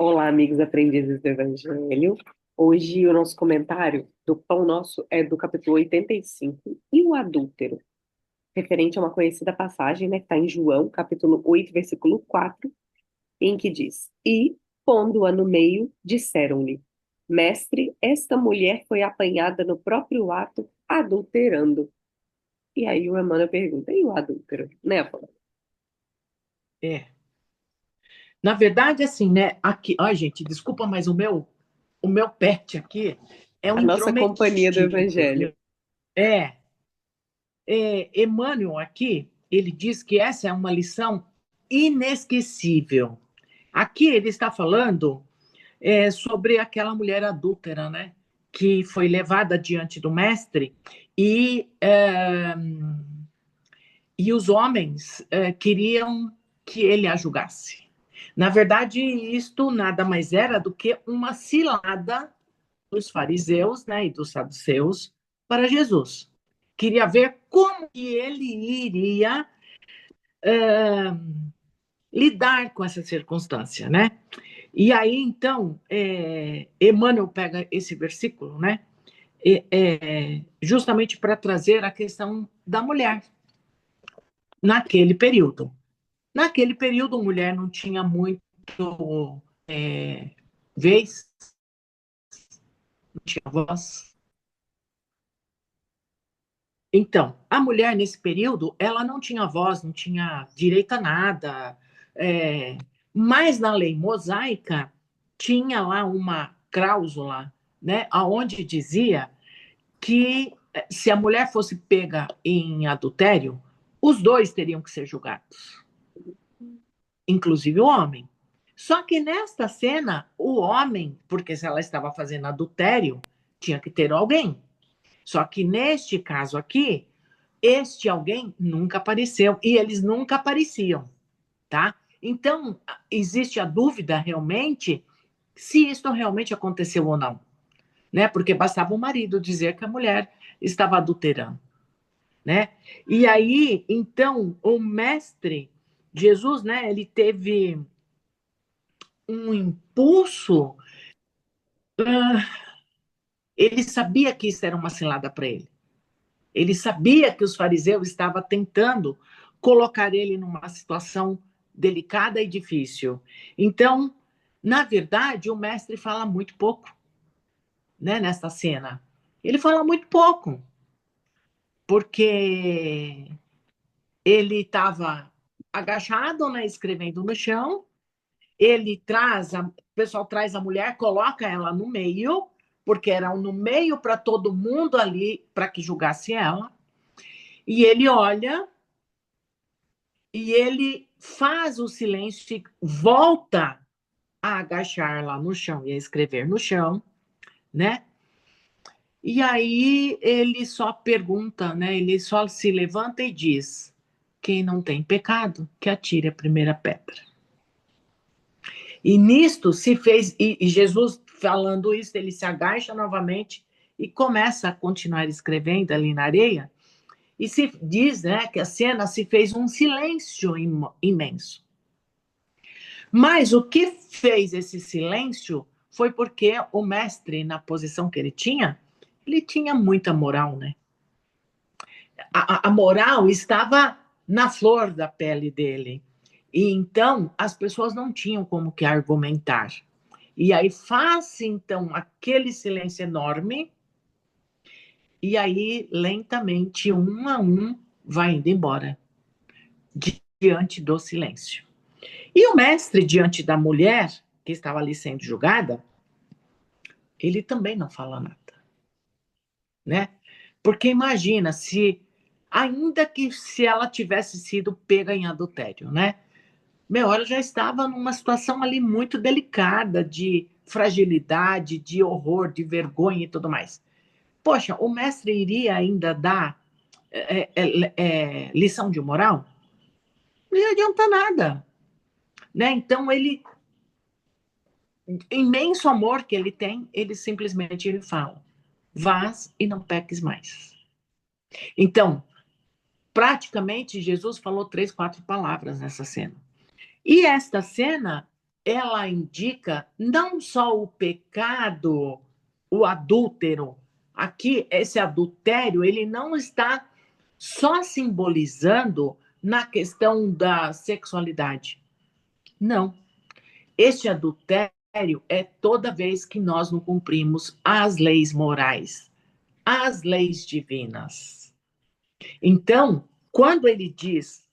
Olá, amigos aprendizes do Evangelho. Hoje o nosso comentário do Pão Nosso é do capítulo 85 e o adúltero, referente a uma conhecida passagem, né, que está em João, capítulo 8, versículo 4, em que diz: E, pondo-a no meio, disseram-lhe: Mestre, esta mulher foi apanhada no próprio ato, adulterando. E aí o Emmanuel pergunta: e o adúltero? Né, Afonso? É. Na verdade, assim, né? Aqui, ai, gente, desculpa, mas o meu pet aqui é um A nossa companhia do intrometido, Evangelho. viu? É, Emmanuel aqui, ele diz que essa é uma lição inesquecível. Aqui ele está falando sobre aquela mulher adúltera, né? Que foi levada diante do mestre e, é, e os homens queriam que ele a julgasse. Na verdade, isto nada mais era do que uma cilada dos fariseus, né, e dos saduceus para Jesus. Queria ver como que ele iria lidar com essa circunstância, né? E aí, então, Emmanuel pega esse versículo, né, justamente para trazer a questão da mulher naquele período. Naquele período, a mulher não tinha muito vez, não tinha voz. Então, a mulher nesse período, ela não tinha voz, não tinha direito a nada. É, mas na lei mosaica tinha lá uma cláusula, né, aonde dizia que se a mulher fosse pega em adultério, os dois teriam que ser julgados, inclusive o homem. Só que nesta cena, o homem, porque se ela estava fazendo adultério, tinha que ter alguém. Só que neste caso aqui, este alguém nunca apareceu e eles nunca apareciam, tá? Então, existe a dúvida realmente se isso realmente aconteceu ou não, né? Porque bastava o marido dizer que a mulher estava adulterando, né? E aí, então, o mestre Jesus, né, ele teve um impulso, ele sabia que isso era uma cilada para ele. Ele sabia que os fariseus estavam tentando colocar ele numa situação delicada e difícil. Então, na verdade, o mestre fala muito pouco, né, nesta cena. Ele fala muito pouco, porque ele estava agachado, né, escrevendo no chão. O pessoal traz a mulher, coloca ela no meio, porque era no meio para todo mundo ali, para que julgasse ela. E ele olha e ele faz o silêncio e volta a agachar lá no chão e a escrever no chão, né? E aí ele só pergunta, né? Ele só se levanta e diz: quem não tem pecado, que atire a primeira pedra. E nisto se fez, e Jesus falando isso, ele se agacha novamente e começa a continuar escrevendo ali na areia. E se diz, né, que a cena se fez um silêncio imenso. Mas o que fez esse silêncio foi porque o mestre, na posição que ele tinha muita moral, né? A moral estava na flor da pele dele. E então as pessoas não tinham como que argumentar. E aí faz então aquele silêncio enorme, e aí lentamente, um a um, vai indo embora, diante do silêncio. E o mestre, diante da mulher que estava ali sendo julgada, ele também não fala nada, né? Porque imagina se, ainda que se ela tivesse sido pega em adultério, né? Meu, ela já estava numa situação ali muito delicada, de fragilidade, de horror, de vergonha e tudo mais. Poxa, o mestre iria ainda dar lição de moral? Não ia adiantar nada, né? Então ele, imenso amor que ele tem, ele simplesmente ele fala: vás e não peques mais. Então, praticamente, Jesus falou 3, 4 palavras nessa cena. E esta cena ela indica não só o pecado, o adúltero. Aqui, esse adultério, ele não está só simbolizando na questão da sexualidade. Não. Este adultério é toda vez que nós não cumprimos as leis morais, as leis divinas. Então, quando ele diz,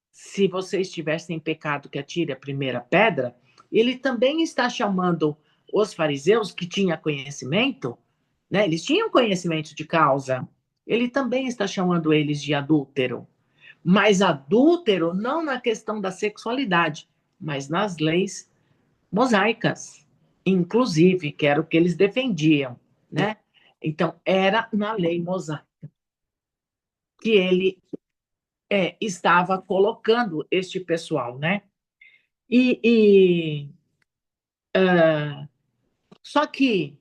se você estiver sem pecado, que atire a primeira pedra, ele também está chamando os fariseus, que tinham conhecimento, né? Eles tinham conhecimento de causa. Ele também está chamando eles de adúltero. Mas adúltero não na questão da sexualidade, mas nas leis mosaicas, inclusive, que era o que eles defendiam, né? Então, era na lei mosaica que ele estava colocando este pessoal, né? E só que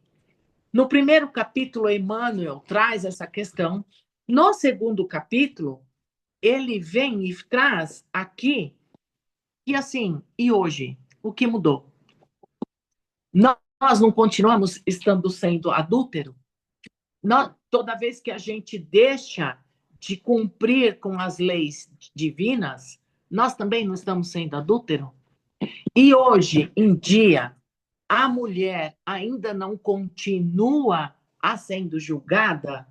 no primeiro capítulo, Emmanuel traz essa questão. No segundo capítulo, ele vem e traz aqui, e assim, e hoje, o que mudou? Nós não continuamos estando sendo adúltero? Toda vez que a gente deixa de cumprir com as leis divinas, nós também não estamos sendo adúltero? E hoje em dia, a mulher ainda não continua a sendo julgada,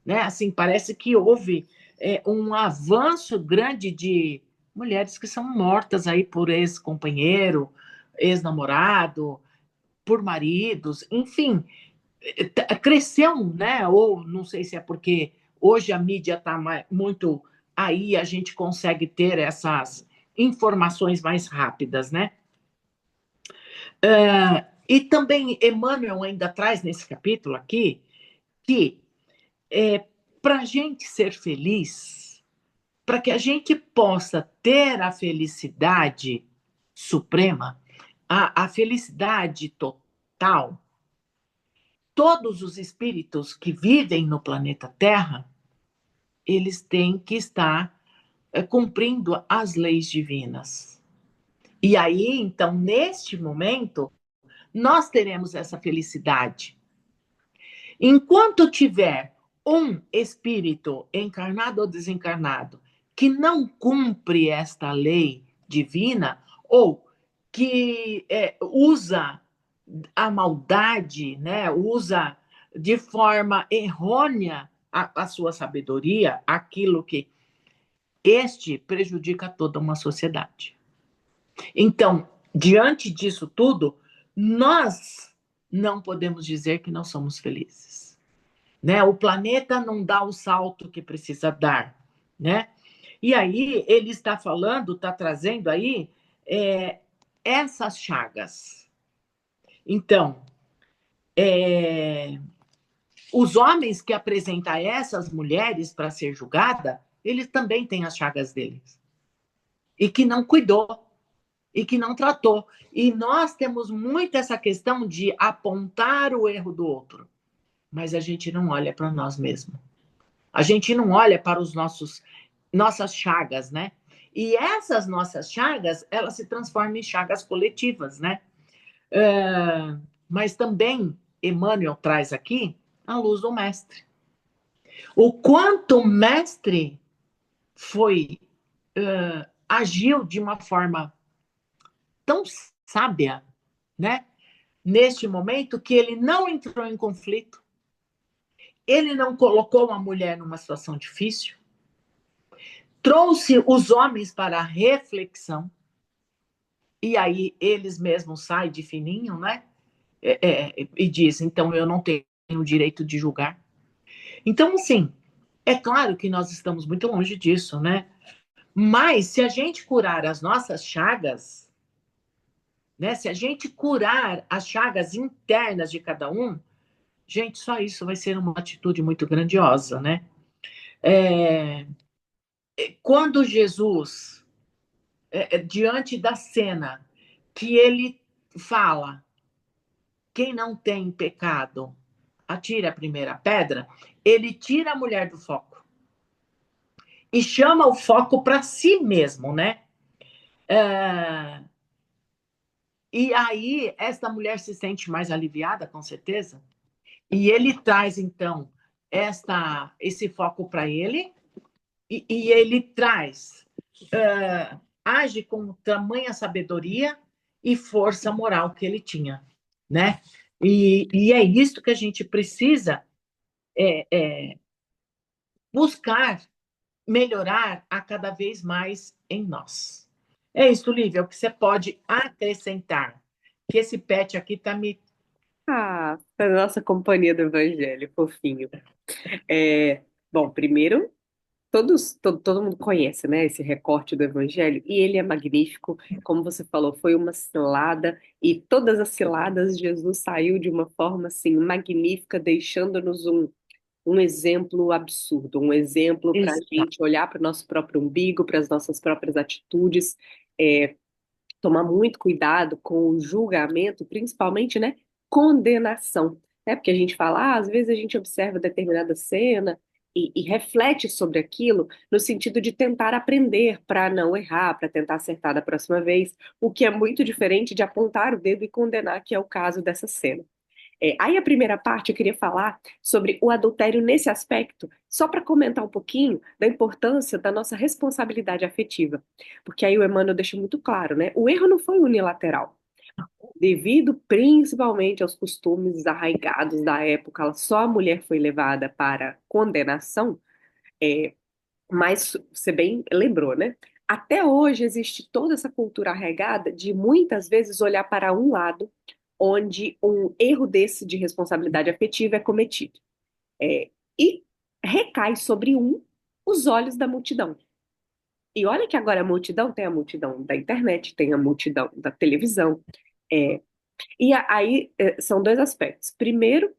né? Assim, parece que houve um avanço grande de mulheres que são mortas aí por ex-companheiro, ex-namorado, por maridos, enfim, cresceu, né? Ou não sei se é porque hoje a mídia está muito aí, a gente consegue ter essas informações mais rápidas, né? E também Emmanuel ainda traz nesse capítulo aqui que para a gente ser feliz, para que a gente possa ter a felicidade suprema, a felicidade total, todos os espíritos que vivem no planeta Terra, eles têm que estar cumprindo as leis divinas. E aí, então, neste momento, nós teremos essa felicidade. Enquanto tiver um espírito, encarnado ou desencarnado, que não cumpre esta lei divina, ou que usa a maldade, né? Usa de forma errônea a sua sabedoria, aquilo que este prejudica toda uma sociedade. Então, diante disso tudo, nós não podemos dizer que não somos felizes, né? O planeta não dá o salto que precisa dar, né? E aí ele está falando, está trazendo aí essas chagas. Então, os homens que apresentam essas mulheres para ser julgada, eles também têm as chagas deles. E que não cuidou, e que não tratou. E nós temos muito essa questão de apontar o erro do outro, mas a gente não olha para nós mesmos. A gente não olha para os nossas chagas, né? E essas nossas chagas, elas se transformam em chagas coletivas, né? Mas também Emmanuel traz aqui a luz do mestre. O quanto o mestre agiu de uma forma tão sábia, né? Neste momento, que ele não entrou em conflito, ele não colocou a mulher numa situação difícil, trouxe os homens para a reflexão, e aí eles mesmos saem de fininho, né? E dizem, então eu não tenho o direito de julgar. Então, assim, é claro que nós estamos muito longe disso, né? Mas se a gente curar as nossas chagas, né? Se a gente curar as chagas internas de cada um, gente, só isso vai ser uma atitude muito grandiosa, né? Quando Jesus, diante da cena, que ele fala, quem não tem pecado, atira a primeira pedra, ele tira a mulher do foco e chama o foco para si mesmo, né? E aí, esta mulher se sente mais aliviada, com certeza. E ele traz, então, esse foco para ele, e ele traz, age com tamanha sabedoria e força moral que ele tinha, né? E é isso que a gente precisa buscar melhorar a cada vez mais em nós. É isso, Lívia, o que você pode acrescentar? Que esse pet aqui está me. Ah, a nossa companhia do Evangelho, fofinho. É, bom, primeiro, todo mundo conhece, né, esse recorte do Evangelho, e ele é magnífico. Como você falou, foi uma cilada, e todas as ciladas Jesus saiu de uma forma, assim, magnífica, deixando-nos um exemplo absurdo, um exemplo para a gente olhar para o nosso próprio umbigo, para as nossas próprias atitudes, é, tomar muito cuidado com o julgamento, principalmente, né, condenação, né, porque a gente fala, às vezes a gente observa determinada cena e reflete sobre aquilo no sentido de tentar aprender para não errar, para tentar acertar da próxima vez, o que é muito diferente de apontar o dedo e condenar, que é o caso dessa cena. Aí a primeira parte eu queria falar sobre o adultério nesse aspecto, só para comentar um pouquinho da importância da nossa responsabilidade afetiva. Porque aí o Emmanuel deixa muito claro, né? O erro não foi unilateral. Devido principalmente aos costumes arraigados da época, só a mulher foi levada para condenação, mas você bem lembrou, né? Até hoje existe toda essa cultura arraigada de muitas vezes olhar para um lado onde um erro desse de responsabilidade afetiva é cometido. E recai sobre os olhos da multidão. E olha que agora a multidão tem a multidão da internet, tem a multidão da televisão. É, aí são dois aspectos. Primeiro,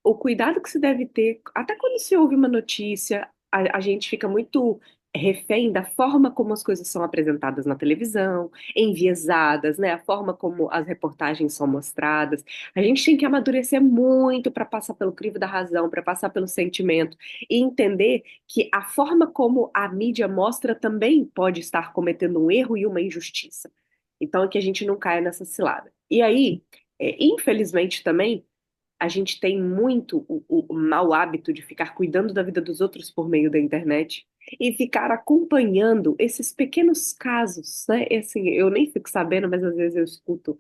o cuidado que se deve ter, até quando se ouve uma notícia, a gente fica muito refém da forma como as coisas são apresentadas na televisão, enviesadas, né? A forma como as reportagens são mostradas. A gente tem que amadurecer muito para passar pelo crivo da razão, para passar pelo sentimento e entender que a forma como a mídia mostra também pode estar cometendo um erro e uma injustiça. Então, é que a gente não caia nessa cilada. E aí, infelizmente também a gente tem muito o mau hábito de ficar cuidando da vida dos outros por meio da internet e ficar acompanhando esses pequenos casos, né? E, assim, eu nem fico sabendo, mas às vezes eu escuto,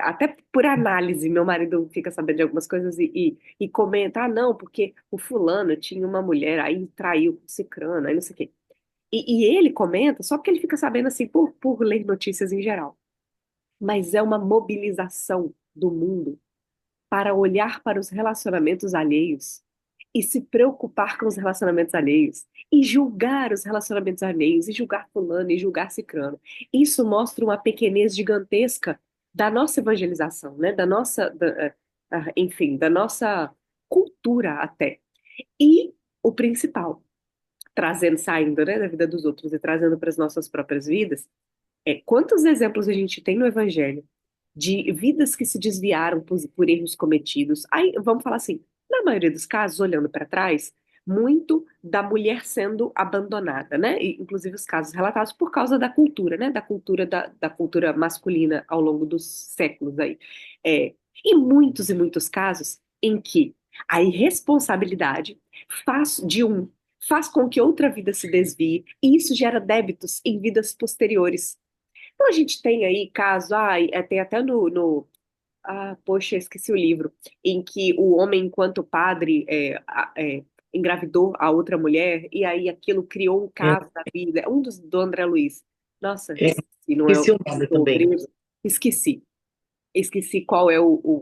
até por análise, meu marido fica sabendo de algumas coisas e comenta, ah, não, porque o fulano tinha uma mulher, aí traiu com cicrano, aí não sei o quê. E ele comenta só porque ele fica sabendo, assim, por ler notícias em geral. Mas é uma mobilização do mundo para olhar para os relacionamentos alheios e se preocupar com os relacionamentos alheios e julgar os relacionamentos alheios e julgar fulano e julgar cicrano. Isso mostra uma pequenez gigantesca da nossa evangelização, né? Da nossa, enfim, da nossa cultura até. E o principal, trazendo, saindo, né, da vida dos outros e trazendo para as nossas próprias vidas, quantos exemplos a gente tem no Evangelho de vidas que se desviaram por erros cometidos? Aí, vamos falar assim, na maioria dos casos, olhando para trás, muito da mulher sendo abandonada, né? E, inclusive os casos relatados por causa da cultura, né? Da cultura masculina ao longo dos séculos aí. É, e muitos casos em que a irresponsabilidade faz de um faz com que outra vida se desvie, e isso gera débitos em vidas posteriores. Então a gente tem aí caso, tem até poxa, esqueci o livro, em que o homem, enquanto padre, engravidou a outra mulher, e aí aquilo criou um É, caso na vida, do André Luiz. Nossa, é, esqueci, não é esqueci o o nome o também. Obreiros? Esqueci. Esqueci qual é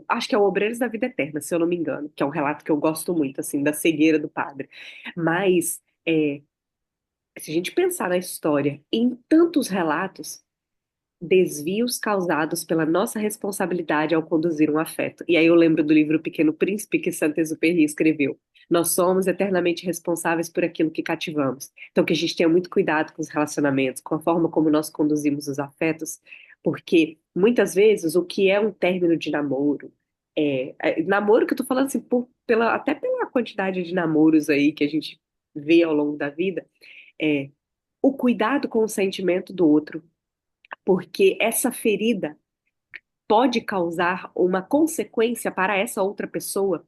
acho que é o Obreiros da Vida Eterna, se eu não me engano, que é um relato que eu gosto muito, assim, da cegueira do padre. Mas, se a gente pensar na história, em tantos relatos, desvios causados pela nossa responsabilidade ao conduzir um afeto. E aí eu lembro do livro Pequeno Príncipe que Saint-Exupéry escreveu. Nós somos eternamente responsáveis por aquilo que cativamos. Então que a gente tenha muito cuidado com os relacionamentos, com a forma como nós conduzimos os afetos, porque muitas vezes o que é um término de namoro, namoro que eu tô falando assim, até pela quantidade de namoros aí que a gente vê ao longo da vida, é o cuidado com o sentimento do outro, porque essa ferida pode causar uma consequência para essa outra pessoa.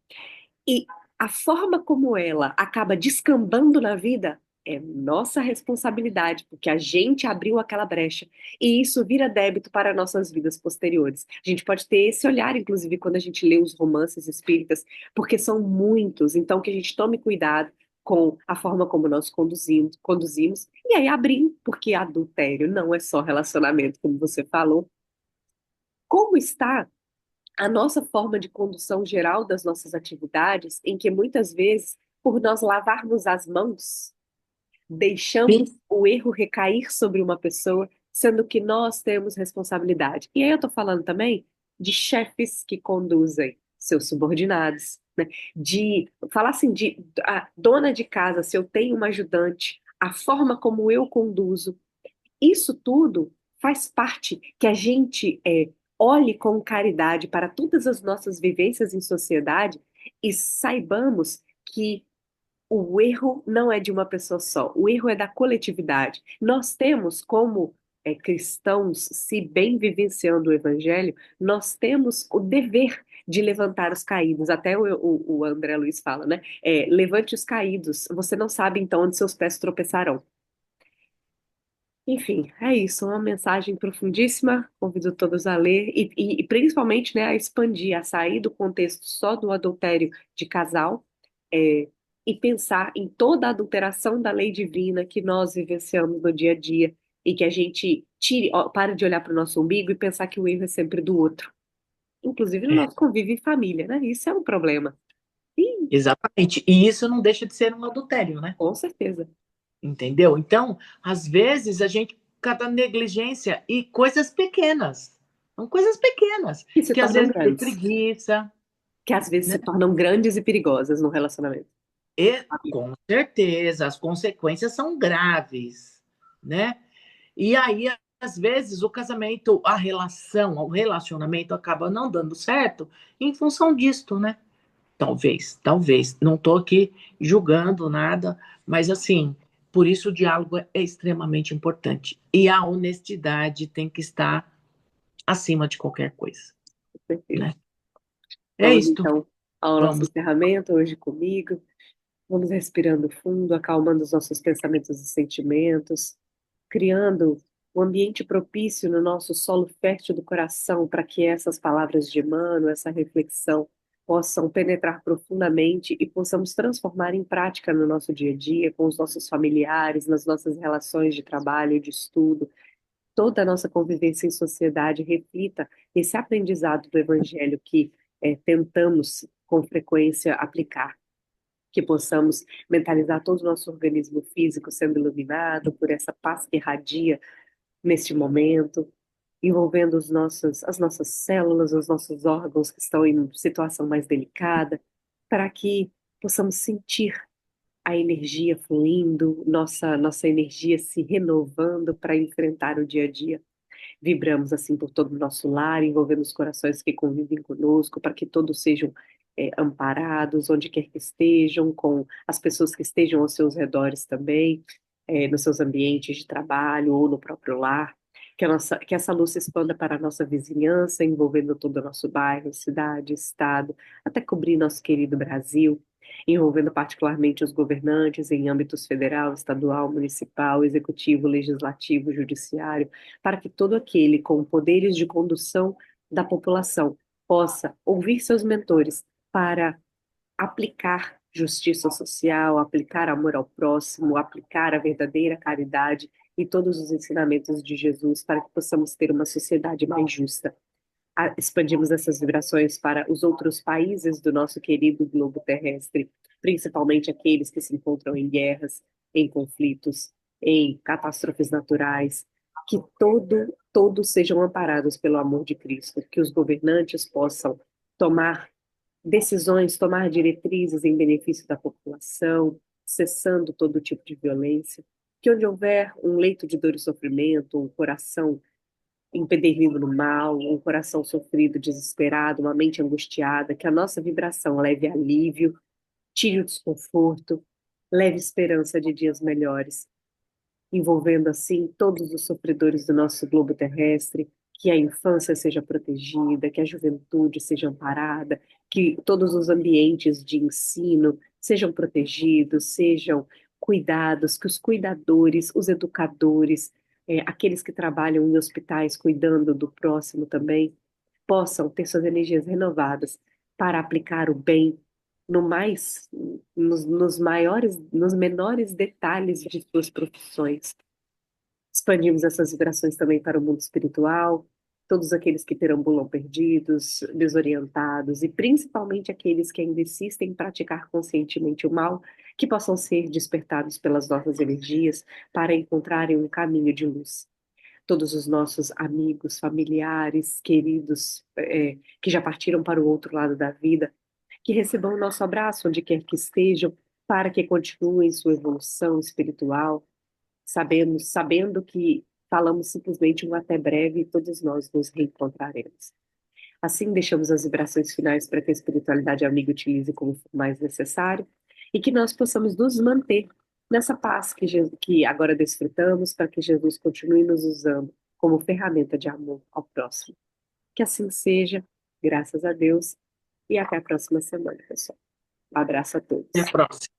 E a forma como ela acaba descambando na vida é nossa responsabilidade, porque a gente abriu aquela brecha. E isso vira débito para nossas vidas posteriores. A gente pode ter esse olhar, inclusive, quando a gente lê os romances espíritas, porque são muitos. Então, que a gente tome cuidado com a forma como nós conduzimos. E aí, abrir, porque adultério não é só relacionamento, como você falou. Como está a nossa forma de condução geral das nossas atividades, em que muitas vezes, por nós lavarmos as mãos, deixamos Sim, o erro recair sobre uma pessoa, sendo que nós temos responsabilidade. E aí eu estou falando também de chefes que conduzem seus subordinados, né? De falar assim, de a dona de casa, se eu tenho uma ajudante, a forma como eu conduzo. Isso tudo faz parte que a gente olhe com caridade para todas as nossas vivências em sociedade e saibamos que o erro não é de uma pessoa só, o erro é da coletividade. Nós temos, como cristãos, se bem vivenciando o evangelho, nós temos o dever de levantar os caídos. Até o André Luiz fala, né? Levante os caídos. Você não sabe então onde seus pés tropeçarão. Enfim, é isso, uma mensagem profundíssima, convido todos a ler e principalmente, né, a expandir, a sair do contexto só do adultério de casal, e pensar em toda a adulteração da lei divina que nós vivenciamos no dia a dia e que a gente tire, ó, pare de olhar para o nosso umbigo e pensar que o erro é sempre do outro, inclusive no é, nosso convívio em família, né? Isso é um problema. E, exatamente. E isso não deixa de ser um adultério, né? com certeza. Entendeu? Então, às vezes, a gente cada negligência e coisas pequenas. São coisas pequenas, Que se que às tornam vezes é grandes, preguiça, que às vezes né? se tornam grandes e perigosas no relacionamento. E, com certeza, as consequências são graves, né? E aí, às vezes, o casamento, a relação, o relacionamento acaba não dando certo em função disto, né? Talvez, talvez. Não estou aqui julgando nada, mas assim, por isso o diálogo é extremamente importante. E a honestidade tem que estar acima de qualquer coisa, Perfeito. né? É Vamos isto. então ao nosso Vamos. encerramento hoje comigo. Vamos respirando fundo, acalmando os nossos pensamentos e sentimentos, criando um ambiente propício no nosso solo fértil do coração para que essas palavras de Emmanuel, essa reflexão, possam penetrar profundamente e possamos transformar em prática no nosso dia a dia, com os nossos familiares, nas nossas relações de trabalho, de estudo, toda a nossa convivência em sociedade reflita esse aprendizado do Evangelho que tentamos com frequência aplicar, que possamos mentalizar todo o nosso organismo físico sendo iluminado por essa paz que irradia neste momento, envolvendo as nossas células, os nossos órgãos que estão em situação mais delicada, para que possamos sentir a energia fluindo, nossa energia se renovando para enfrentar o dia a dia. Vibramos assim por todo o nosso lar, envolvendo os corações que convivem conosco, para que todos sejam amparados, onde quer que estejam, com as pessoas que estejam aos seus redores também, nos seus ambientes de trabalho ou no próprio lar. Que essa luz se expanda para a nossa vizinhança, envolvendo todo o nosso bairro, cidade, estado, até cobrir nosso querido Brasil, envolvendo particularmente os governantes em âmbitos federal, estadual, municipal, executivo, legislativo, judiciário, para que todo aquele com poderes de condução da população possa ouvir seus mentores para aplicar justiça social, aplicar amor ao próximo, aplicar a verdadeira caridade e todos os ensinamentos de Jesus para que possamos ter uma sociedade mais justa. Expandimos essas vibrações para os outros países do nosso querido globo terrestre, principalmente aqueles que se encontram em guerras, em conflitos, em catástrofes naturais, que todos sejam amparados pelo amor de Cristo, que os governantes possam tomar decisões, tomar diretrizes em benefício da população, cessando todo tipo de violência, que onde houver um leito de dor e sofrimento, um coração empedernido no mal, um coração sofrido, desesperado, uma mente angustiada, que a nossa vibração leve alívio, tire o desconforto, leve esperança de dias melhores, envolvendo assim todos os sofredores do nosso globo terrestre, que a infância seja protegida, que a juventude seja amparada, que todos os ambientes de ensino sejam protegidos, sejam cuidados, que os cuidadores, os educadores, aqueles que trabalham em hospitais cuidando do próximo também, possam ter suas energias renovadas para aplicar o bem no mais, nos maiores, nos menores detalhes de suas profissões. Expandimos essas vibrações também para o mundo espiritual, todos aqueles que perambulam perdidos, desorientados e principalmente aqueles que ainda insistem em praticar conscientemente o mal, que possam ser despertados pelas nossas energias para encontrarem um caminho de luz. Todos os nossos amigos, familiares, queridos, que já partiram para o outro lado da vida, que recebam o nosso abraço onde quer que estejam, para que continuem sua evolução espiritual, sabendo que falamos simplesmente um até breve e todos nós nos reencontraremos. Assim, deixamos as vibrações finais para que a espiritualidade amiga utilize como for mais necessário e que nós possamos nos manter nessa paz que agora desfrutamos, para que Jesus continue nos usando como ferramenta de amor ao próximo. Que assim seja, graças a Deus, e até a próxima semana, pessoal. Um abraço a Até a todos. próxima.